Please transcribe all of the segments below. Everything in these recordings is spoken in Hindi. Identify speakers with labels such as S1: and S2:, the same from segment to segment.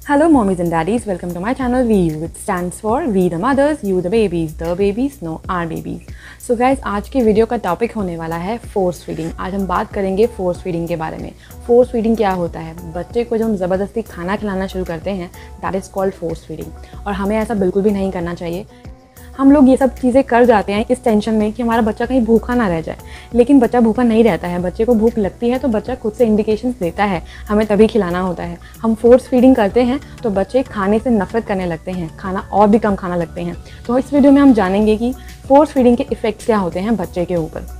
S1: Hello mommies and daddies, welcome to my channel VU, which stands for We the Mothers, You the Babies, The Babies, No Our Babies. So guys, आज के वीडियो का टॉपिक होने वाला है फोर्स फीडिंग। आज हम बात करेंगे फोर्स फीडिंग के बारे में। फोर्स फीडिंग क्या होता है? बच्चे को जब हम ज़बरदस्ती खाना खिलाना शुरू करते हैं, that is called force feeding. और हमें ऐसा बिल्कुल भी नहीं करना चाहिए। हम लोग ये सब चीज़ें कर जाते हैं इस टेंशन में कि हमारा बच्चा कहीं भूखा ना रह जाए, लेकिन बच्चा भूखा नहीं रहता है। बच्चे को भूख लगती है तो बच्चा खुद से इंडिकेशंस देता है, हमें तभी खिलाना होता है। हम फोर्स फीडिंग करते हैं तो बच्चे खाने से नफरत करने लगते हैं, खाना और भी कम खाना लगते हैं। तो इस वीडियो में हम जानेंगे कि फोर्स फीडिंग के इफ़ेक्ट्स क्या होते हैं बच्चे के ऊपर।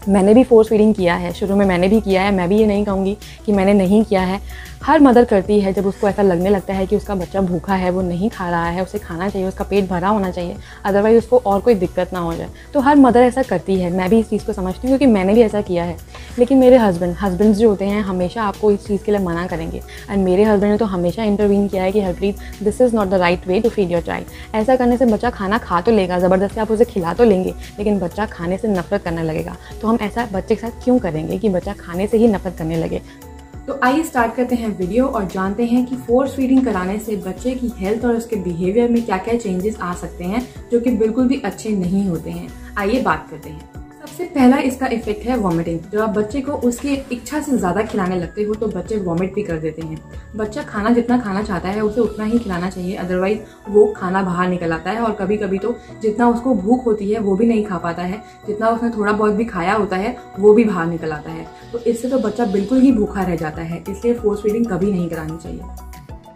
S1: मैंने भी फोर्स फीडिंग किया है, शुरू में मैंने भी किया है। मैं भी ये नहीं कहूँगी कि मैंने नहीं किया है। हर मदर करती है जब उसको ऐसा लगने लगता है कि उसका बच्चा भूखा है, वो नहीं खा रहा है, उसे खाना चाहिए, उसका पेट भरा होना चाहिए, अदरवाइज़ उसको और कोई दिक्कत ना हो जाए। तो हर मदर ऐसा करती है, मैं भी इस चीज़ को समझती हूँ क्योंकि मैंने भी ऐसा किया है। लेकिन मेरे हस्बैंड्स जो होते हैं हमेशा आपको इस चीज़ के लिए मना करेंगे। एंड मेरे हस्बैंड ने तो हमेशा इंटरवीन किया है कि Harpreet, this is not the right way to feed your child. ऐसा करने से बच्चा खाना खा तो लेगा, ज़बरदस्ती आप उसे खिला तो लेंगे, लेकिन बच्चा खाने से नफरत करने लगेगा। तो हम ऐसा बच्चे के साथ क्यों करेंगे कि बच्चा खाने से ही नफरत करने लगे? तो आइए स्टार्ट करते हैं वीडियो और जानते हैं कि फोर्स फीडिंग कराने से बच्चे की हेल्थ और उसके बिहेवियर में क्या क्या चेंजेस आ सकते हैं जो कि बिल्कुल भी अच्छे नहीं होते हैं। आइए बात करते हैं। सबसे पहला इसका इफेक्ट है वॉमिटिंग। जब आप बच्चे को उसकी इच्छा से ज़्यादा खिलाने लगते हो तो बच्चे वॉमिट भी कर देते हैं। बच्चा खाना जितना खाना चाहता है उसे उतना ही खिलाना चाहिए, अदरवाइज वो खाना बाहर निकल आता है और कभी कभी तो जितना उसको भूख होती है वो भी नहीं खा पाता है, जितना उसने थोड़ा बहुत भी खाया होता है वो भी बाहर निकल आता है। तो इससे तो बच्चा बिल्कुल ही भूखा रह जाता है, इसलिए फोर्स फीडिंग कभी नहीं करानी चाहिए।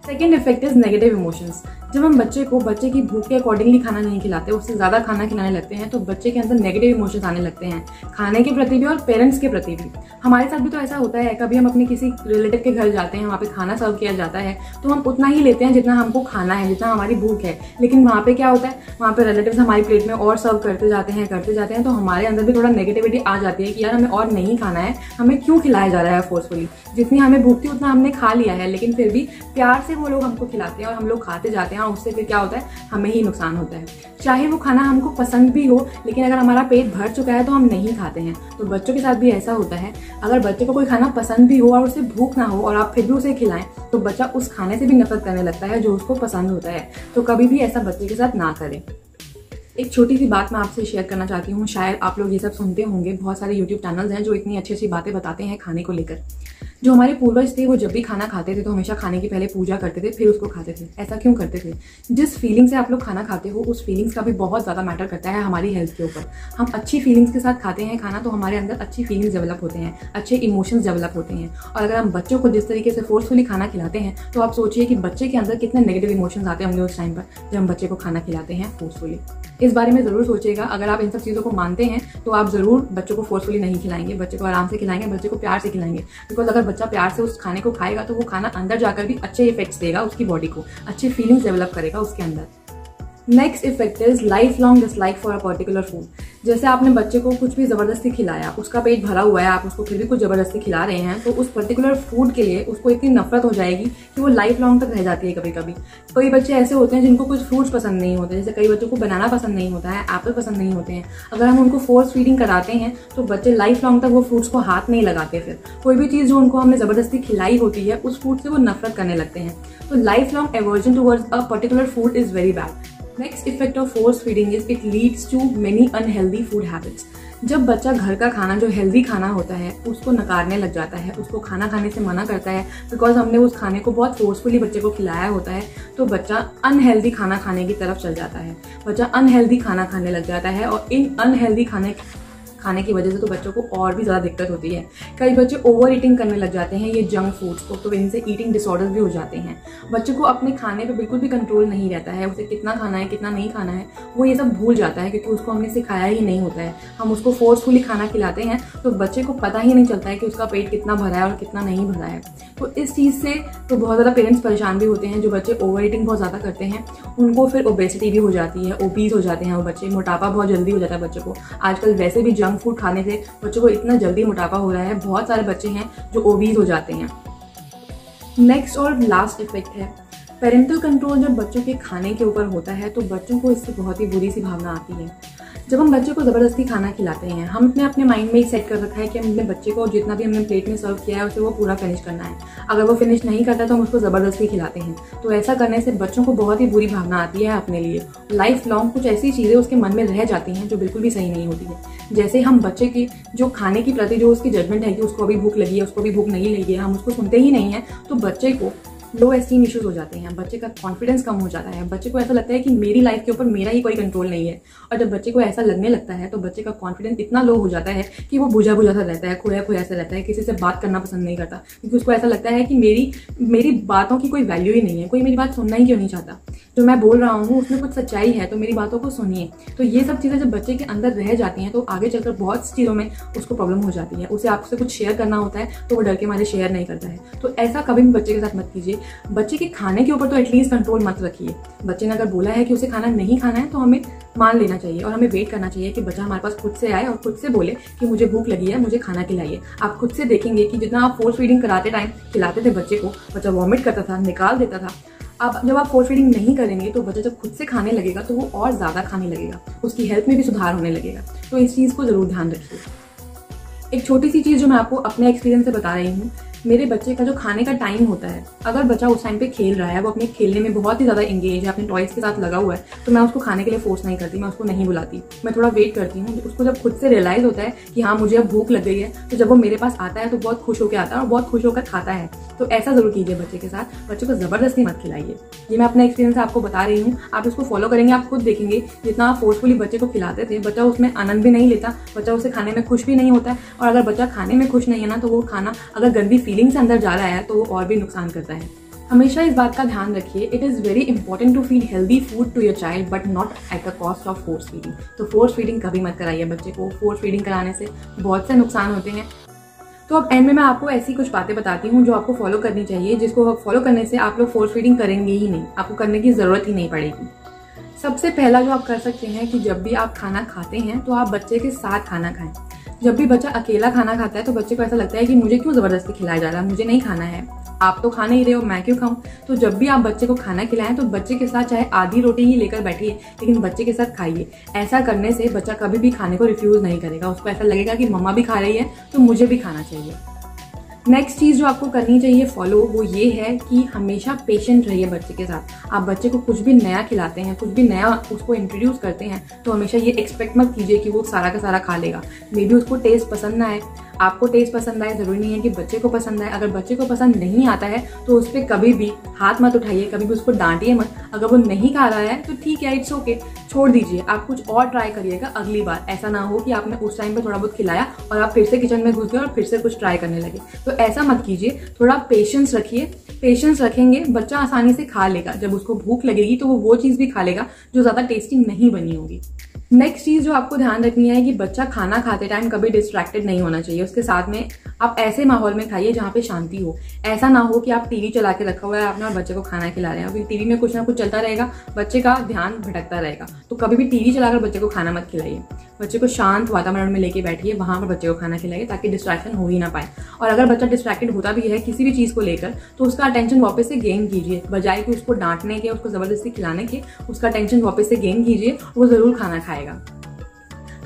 S1: Second effect is negative emotions. जब हम बच्चे को बच्चे की भूख के अकॉर्डिंगली खाना नहीं खिलाते, उससे ज़्यादा खाना खिलाने लगते हैं तो बच्चे के अंदर नेगेटिव इमोशंस आने लगते हैं, खाने के प्रति भी और पेरेंट्स के प्रति भी। हमारे साथ भी तो ऐसा होता है, कभी हम अपने किसी रिलेटिव के घर जाते हैं, वहाँ पे खाना सर्व किया जाता है तो हम उतना ही लेते हैं जितना हमको खाना है, जितना हमारी भूख है। लेकिन वहाँ पे क्या होता है, वहाँ पे रिलेटिव्स हमारी प्लेट में और सर्व करते जाते हैं तो हमारे अंदर भी थोड़ा नेगेटिविटी आ जाती है कि यार हमें और नहीं खाना है, हमें क्यों खिलाया जा रहा है फोर्सफुली। जितनी हमें भूख थी उतना हमने खा लिया है, लेकिन फिर भी प्यार से वो लोग हमको खिलाते हैं और हम लोग खाते जाते हैं और उससे फिर क्या होता है, हमें ही नुकसान होता है। चाहे वो खाना हमको पसंद भी हो, लेकिन अगर हमारा पेट भर चुका है तो हम नहीं खाते हैं। तो बच्चों के साथ भी ऐसा होता है, अगर बच्चे को कोई खाना पसंद भी हो और उसे भूख ना हो और आप फिर भी उसे खिलाएं तो बच्चा उस खाने से भी नफरत करने लगता है जो उसको पसंद होता है। तो कभी भी ऐसा बच्चे के साथ ना करें। एक छोटी सी बात मैं आपसे शेयर करना चाहती हूँ। शायद आप लोग ये सब सुनते होंगे, बहुत सारे यूट्यूब चैनल्स हैं जो इतनी अच्छी अच्छी बातें बताते हैं खाने को लेकर। जो हमारे पूर्वज थे वो जब भी खाना खाते थे तो हमेशा खाने की पहले पूजा करते थे, फिर उसको खाते थे। ऐसा क्यों करते थे? जिस फीलिंग से आप लोग खाना खाते हो उस फीलिंग्स का भी बहुत ज़्यादा मैटर करता है हमारी हेल्थ के ऊपर। हम अच्छी फीलिंग्स के साथ खाते हैं खाना तो हमारे अंदर अच्छी फीलिंग्स डेवलप होते हैं, अच्छे इमोशंस डेवलप होते हैं। और अगर हम बच्चों को जिस तरीके से फोर्सफुली खाना खिलाते हैं तो आप सोचिए कि बच्चे के अंदर कितने नेगेटिव इमोशंस आते होंगे उस टाइम पर जब हम बच्चे को खाना खिलाते हैं फोर्सफुली। इस बारे में ज़रूर सोचिएगा। अगर आप इन सब चीज़ों को मानते हैं तो आप ज़रूर बच्चों को फोर्सफुली नहीं खिलाएंगे, बच्चे को आराम से खिलाएंगे, बच्चे को प्यार से खिलाएंगे। बिकॉज अगर बच्चा प्यार से उस खाने को खाएगा तो वो खाना अंदर जाकर भी अच्छे इफेक्ट्स देगा उसकी बॉडी को, अच्छी फीलिंग्स डेवलप करेगा उसके अंदर। Next effect is life long dislike for a particular food. जैसे आपने बच्चे को कुछ भी ज़बरदस्ती खिलाया, उसका पेट भरा हुआ है, आप उसको फिर भी कुछ ज़बरदस्ती खिला रहे हैं तो उस पर्टिकुलर फूड के लिए उसको इतनी नफरत हो जाएगी कि वो लाइफ लॉन्ग तक रह जाती है। कभी कभी कई बच्चे ऐसे होते हैं जिनको कुछ फ्रूट्स पसंद नहीं होते, जैसे कई बच्चों को बनाना पसंद नहीं होता है, एप्पल पसंद नहीं होते हैं। अगर हम उनको फोर्स फीडिंग कराते हैं तो बच्चे लाइफ लॉन्ग तक वो फ्रूट्स को हाथ नहीं लगाते। फिर कोई भी चीज़ जो उनको हमने ज़बरदस्ती खिलाई होती है उस फूड से वो नफरत करने लगते हैं। तो life long aversion towards a particular food is very bad. Next effect of force feeding is it leads to many unhealthy food habits. जब बच्चा घर का खाना, जो हेल्दी खाना होता है, उसको नकारने लग जाता है, उसको खाना खाने से मना करता है बिकॉज हमने उस खाने को बहुत फोर्सफुली बच्चे को खिलाया होता है, तो बच्चा अनहेल्दी खाना खाने की तरफ चल जाता है। बच्चा अनहेल्दी खाना खाने लग जाता है और इन अनहेल्दी खाने की वजह से तो बच्चों को और भी ज़्यादा दिक्कत होती है। कई बच्चे ओवर ईटिंग करने लग जाते हैं, ये जंक फूड्स को, तो इनसे ईटिंग डिसऑर्डर्स भी हो जाते हैं। बच्चे को अपने खाने पे बिल्कुल भी कंट्रोल नहीं रहता है, उसे कितना खाना है कितना नहीं खाना है वो ये सब भूल जाता है क्योंकि उसको हमने सिखाया ही नहीं होता है। हम उसको फोर्सफुली खाना खिलाते हैं तो बच्चे को पता ही नहीं चलता है कि उसका पेट कितना भरा है और कितना नहीं भरा है। तो इस चीज़ से तो बहुत ज़्यादा पेरेंट्स परेशान भी होते हैं। जो बच्चे ओवर ईटिंग बहुत ज़्यादा करते हैं उनको फिर ओबेसिटी भी हो जाती है, ओबीज हो जाते हैं वो बच्चे, मोटापा बहुत जल्दी हो जाता है बच्चों को। आजकल वैसे भी जंक फूड खाने से बच्चों को इतना जल्दी मोटापा हो रहा है, बहुत सारे बच्चे हैं जो ओबीज हो जाते हैं। नेक्स्ट और लास्ट इफेक्ट है पेरेंटल कंट्रोल। जब बच्चों के खाने के ऊपर होता है तो बच्चों को इससे बहुत ही बुरी सी भावना आती है। जब हम बच्चे को ज़बरदस्ती खाना खिलाते हैं, हमने अपने माइंड में एक सेट कर रखा है कि हम अपने बच्चे को जितना भी हमने प्लेट में सर्व किया है उसे वो पूरा फिनिश करना है। अगर वो फिनिश नहीं करता तो हम उसको ज़बरदस्ती खिलाते हैं। तो ऐसा करने से बच्चों को बहुत ही बुरी भावना आती है अपने लिए। लाइफ लॉन्ग कुछ ऐसी चीज़ें उसके मन में रह जाती हैं जो बिल्कुल भी सही नहीं होती है। जैसे हम बच्चे की जो खाने के प्रति जो उसकी जजमेंट है कि उसको अभी भूख लगी है, उसको अभी भूख नहीं लगी है, हम उसको सुनते ही नहीं है, तो बच्चे को लो एस्टीम इश्यूज हो जाते हैं, बच्चे का कॉन्फिडेंस कम हो जाता है, बच्चे को ऐसा लगता है कि मेरी लाइफ के ऊपर मेरा ही कोई कंट्रोल नहीं है। और जब बच्चे को ऐसा लगने लगता है तो बच्चे का कॉन्फिडेंस इतना लो हो जाता है कि वो बुझा सा रहता है, खोया सा रहता है, किसी से बात करना पसंद नहीं करता, क्योंकि उसको ऐसा लगता है कि मेरी बातों की कोई वैल्यू ही नहीं है, कोई मेरी बात सुनना ही क्यों नहीं चाहता। जो मैं बोल रहा हूँ उसमें कुछ सच्चाई है तो मेरी बातों को सुनिए। तो ये सब चीज़ें जब बच्चे के अंदर रह जाती हैं तो आगे चलकर बहुत चीज़ों में उसको प्रॉब्लम हो जाती है। उसे आपसे कुछ शेयर करना होता है तो वो डर के मारे शेयर नहीं करता है। तो ऐसा कभी भी बच्चे के साथ मत कीजिए। बच्चे के खाने के ऊपर तो एटलीस्ट कंट्रोल मत रखिए। बच्चे ने अगर बोला है कि उसे खाना नहीं खाना है तो हमें मान लेना चाहिए और हमें वेट करना चाहिए कि बच्चा हमारे पास खुद से आए और खुद से बोले कि मुझे भूख लगी है, मुझे खाना खिलाइए। आप खुद से देखेंगे कि जितना आप फोर्स फीडिंग कराते टाइम खिलाते थे बच्चे को, बच्चा वॉमिट करता था, निकाल देता था। अब जब आप फोर्स फीडिंग नहीं करेंगे तो बच्चा जब खुद से खाने लगेगा तो वो और ज़्यादा खाने लगेगा, उसकी हेल्थ में भी सुधार होने लगेगा। तो इस चीज़ को ज़रूर ध्यान रखिए। एक छोटी सी चीज़ जो मैं आपको अपने एक्सपीरियंस से बता रही हूँ, मेरे बच्चे का जो खाने का टाइम होता है, अगर बच्चा उस टाइम पे खेल रहा है, वो अपने खेलने में बहुत ही ज़्यादा एंगेज है, अपने टॉयज़ के साथ लगा हुआ है, तो मैं उसको खाने के लिए फोर्स नहीं करती, मैं उसको नहीं बुलाती। मैं थोड़ा वेट करती हूँ। उसको जब खुद से रियलाइज़ होता है कि हाँ मुझे अब भूख लग गई है, तो जब वो मेरे पास आता है तो बहुत खुश होकर आता है और बहुत खुश होकर खाता है। तो ऐसा ज़रूर कीजिए बच्चे के साथ। बच्चे को ज़बरदस्ती मत खिलाइए। ये मैं अपना एक्सपीरियंस आपको बता रही हूँ। आप इसको फॉलो करेंगे, आप खुद देखेंगे जितना आप फोर्सफुली बच्चे को खिलाते थे, बच्चा उसमें आनंद भी नहीं लेता, बच्चा उसे खाने में खुश भी नहीं होता है। और अगर बच्चा खाने में खुश नहीं है ना, तो वो खाना अगर गंदी फीलिंग से अंदर जा रहा है तो वो और भी नुकसान करता है। हमेशा इस बात का ध्यान रखिए, it is very important to feed healthy food to your child but not at the cost of force feeding. तो फोर्स फीडिंग कभी मत कराइए बच्चे को। फोर्स फीडिंग कराने से बहुत से नुकसान होते हैं। तो अब एंड में मैं आपको ऐसी कुछ बातें बताती हूँ जो आपको फॉलो करनी चाहिए, जिसको फॉलो करने से आप लोग फोर्स फीडिंग करेंगे ही नहीं, आपको करने की ज़रूरत ही नहीं पड़ेगी। सबसे पहला जो आप कर सकते हैं कि जब भी आप खाना खाते हैं तो आप बच्चे के साथ खाना खाएं। जब भी बच्चा अकेला खाना खाता है तो बच्चे को ऐसा लगता है कि मुझे क्यों ज़बरदस्ती खिलाया जा रहा है, मुझे नहीं खाना है, आप तो खा नहीं रहे हो, मैं क्यों खाऊं। तो जब भी आप बच्चे को खाना खिलाएं तो बच्चे के साथ चाहे आधी रोटी ही लेकर बैठिए, लेकिन बच्चे के साथ खाइए। ऐसा करने से बच्चा कभी भी खाने को रिफ्यूज़ नहीं करेगा। उसको ऐसा लगेगा कि मम्मा भी खा रही है तो मुझे भी खाना चाहिए। नेक्स्ट चीज़ जो आपको करनी चाहिए फॉलो, वो ये है कि हमेशा पेशेंट रहिए बच्चे के साथ। आप बच्चे को कुछ भी नया खिलाते हैं, कुछ भी नया उसको इंट्रोड्यूस करते हैं, तो हमेशा ये एक्सपेक्ट मत कीजिए कि वो सारा का सारा खा लेगा। मे बी उसको टेस्ट पसंद ना आए, आपको टेस्ट पसंद आए, ज़रूरी नहीं है कि बच्चे को पसंद आए। अगर बच्चे को पसंद नहीं आता है तो उस पर कभी भी हाथ मत उठाइए, कभी भी उसको डांटिए मत। अगर वो नहीं खा रहा है तो ठीक है, इट्स ओके, छोड़ दीजिए। आप कुछ और ट्राई करिएगा अगली बार। ऐसा ना हो कि आपने उस टाइम पे थोड़ा बहुत खिलाया और आप फिर से किचन में घुस गए और फिर से कुछ ट्राई करने लगे। तो ऐसा मत कीजिए, थोड़ा पेशेंस रखिए। पेशेंस रखेंगे बच्चा आसानी से खा लेगा। जब उसको भूख लगेगी तो वो चीज़ भी खा लेगा जो ज़्यादा टेस्टी नहीं बनी होगी। नेक्स्ट चीज़ जो आपको ध्यान रखनी है कि बच्चा खाना खाते टाइम कभी डिस्ट्रैक्टेड नहीं होना चाहिए। उसके साथ में आप ऐसे माहौल में खाइए जहाँ पे शांति हो। ऐसा ना हो कि आप टीवी चला के रखा हुआ है आपने और बच्चे को खाना खिला रहे हैं, क्योंकि टीवी में कुछ ना कुछ चलता रहेगा, बच्चे का ध्यान भटकता रहेगा। तो कभी भी टीवी चलाकर बच्चे को खाना मत खिलाइए। बच्चे को शांत वातावरण में लेके बैठिए, वहाँ पर बच्चे को खाना खिलाइए ताकि डिस्ट्रैक्शन हो ही ना पाए। और अगर बच्चा डिस्ट्रैक्टेड होता भी है किसी भी चीज़ को लेकर तो उसका अटेंशन वापस से गेन कीजिए, बजाय कि उसको डांटने के, उसको ज़बरदस्ती खिलाने के, उसका अटेंशन वापस से गेन कीजिए, वो ज़रूर खाना खाएगा।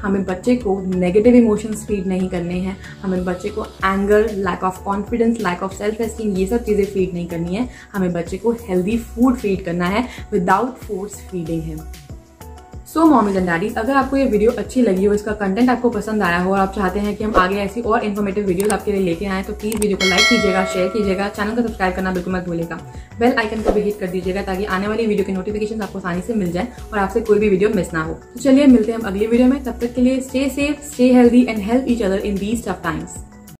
S1: हमें बच्चे को नेगेटिव इमोशंस फीड नहीं करने हैं। हमें बच्चे को anger, lack of confidence, lack of self esteem, ये सब चीज़ें फीड नहीं करनी है। हमें बच्चे को हेल्दी फूड फीड करना है without force feeding him. So mommies and daddies, अगर आपको ये वीडियो अच्छी लगी हो, इसका कंटेंट आपको पसंद आया हो और आप चाहते हैं कि हम आगे ऐसी और इन्फॉर्मेटिव वीडियोस आपके लिए लेके आएँ, तो प्लीज़ वीडियो को लाइक कीजिएगा, शेयर कीजिएगा, चैनल को सब्सक्राइब करना बिल्कुल मत भूलिएगा। बेल आइकन को भी हिट कर दीजिएगा ताकि आने वाली वीडियो की नोटिफिकेशन आपको आसानी से मिल जाए और आपसे कोई भी वीडियो मिस ना हो। तो चलिए मिलते हैं हम अगली वीडियो में। तब तक के लिए stay safe, stay healthy and help each other in these tough times.